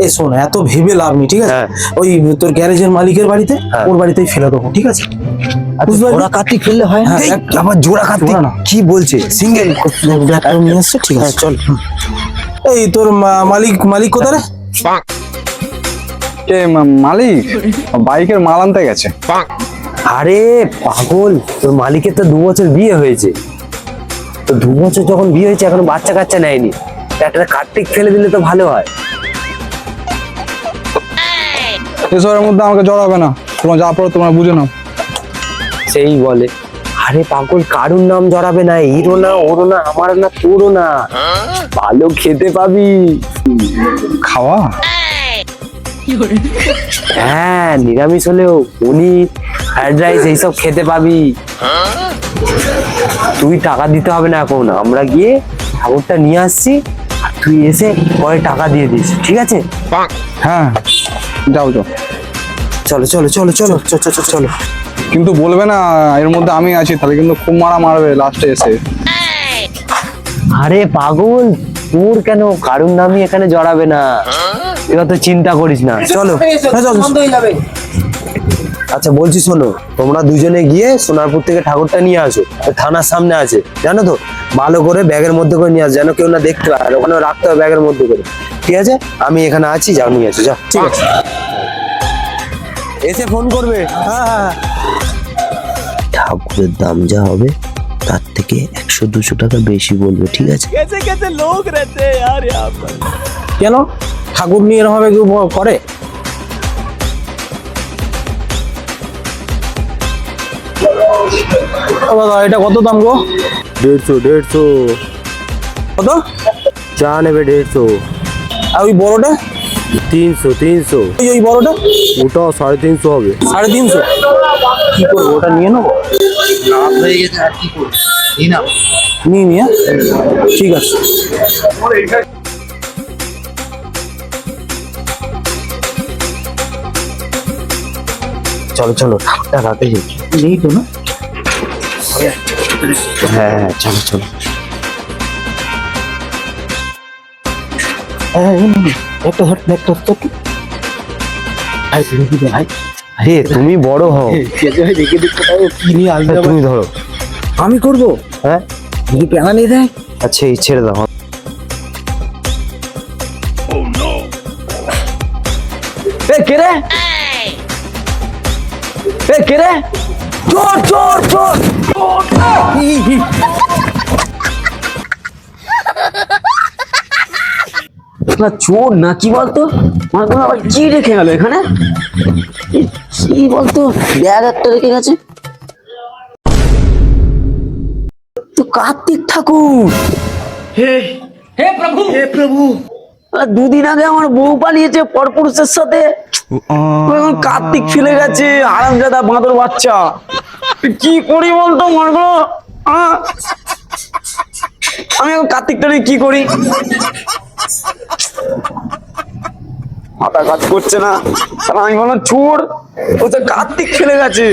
এই শোন, এত ভেবে লাভ নেই, ঠিক আছে? ওই তোর গ্যারেজের মালিকের বাড়িতে, ওর বাড়িতেই ফেলে দেবো, ঠিক আছে? জোড়া কার্তিক ফেললে হয় না? আবার জোড়া কার্তিক কি বলছে? সিঙ্গেল ব্যাগটা নিয়ে আসছে, ঠিক আছে চল। এই তোর মালিক কোথায় রে? কে মালিক? বাইকের মাল আনতে গেছে। আরে পাগল, তোর মালিকের তো 2 বছর বিয়ে হয়েছে। তো 2 বছর যখন বিয়ে হয়েছে এখনো বাচ্চা কাচ্চা নেয়নি, একটা কার্তিক ফেলে দিলে তো ভালো হয়। এসবের মধ্যে আমাকে জড়াবে না, তোমার যা পড়ো তোমরা বুঝে নাও। সেই বলে, আরে পাগল কারুর নাম জড়াবে না, হিরো না, ওরও না, আমারও না, তোরও না, ভালো খেতে পাবি। খাওয়া? হ্যাঁ, নিরামিষ হলেও পনির, ফ্রাইড রাইস এইসব খেতে পাবি। তুই টাকা দিতে হবে না এখন, আমরা গিয়ে ঠাকুরটা নিয়ে আসছি, আর তুই এসে পরে টাকা দিয়ে দিস, ঠিক আছে? হ্যাঁ যাও যাও। চলো চলো চলো চলো চলো চলো। কিন্তু বলবে না এর মধ্যে আমি আছি, তাহলে কিন্তু খুব মারা মারবে লাস্টে এসে। আরে পাগল, তোর কেন, কারুর নামই এখানে জড়াবে না, তুই অত চিন্তা করিস না, চলো। আচ্ছা বলছি শোনো, তোমরা দুজনে গিয়ে সোনারপুর থেকে ঠাকুরটা নিয়ে আসো, থানার সামনে আছে জানো তো, ভালো করে ব্যাগের মধ্যে করে নিয়ে আসো, যেন কেউ না দেখতে পায়, আর ওখানে রাখতে হবে ব্যাগের মধ্যে করে, ঠিক আছে? আমি এখানে আছি, যাও নিয়ে আসো, যাও। ঠিক আছে, এসে ফোন করবে। হ্যাঁ হ্যাঁ। ঠাকুরের দাম যা হবে তার থেকে 100-200 টাকা বেশি বলবে, ঠিক আছে? কেন ঠাকুর নিয়ে এরকম ভাবে কেউ করে? ও দাদা, এটা কত দাম গো? 150 কত? চা নেবে 150, আর ওই বড়টা? 300 ওই বড়টা? ওটা 350 হবে। 350? কি করবো, ওটা নিয়ে নেবো? নিয়ে নিয়ে, ঠিক আছে। চলো চলো, ঠাকুরটা রাতে নেই তো না? হ্যাঁ হ্যাঁ, চলো চলো। একটা ধর, একটা ধর। ভাই তুমি কি ভাই? আরে তুমি বড় হও, দেখে দেখতে পাবো কি নিয়ে আসবে। তুমি ধরো। আমি করবো? হ্যাঁ, যদি পেনা নিয়ে দেয়? আচ্ছা এই ছেড়ে দাও। কে রে? কে রে? চোর চোর চোর! না চোর না, কি বলতো, আবার কি রেখে গেল এখানে, কি বলতো, ব্যাগ একটা রেখে গেছে তো। কার্তিক ঠাকুর, হে হে প্রভু, হে প্রভু। 2 দিন আগে আমার বউ পালিয়েছে পরপুরুষের সাথে, এখন কার্তিক ফেলে গেছে, আরামজাদা বাঁদর বাচ্চা। কি করি বলতো মারগো, আমি এখন কার্তিকটা নিয়ে কি করি? মাথা কাজ করছে না, আমি বললাম চোর, ও তো কার্তিক ফেলে গেছে।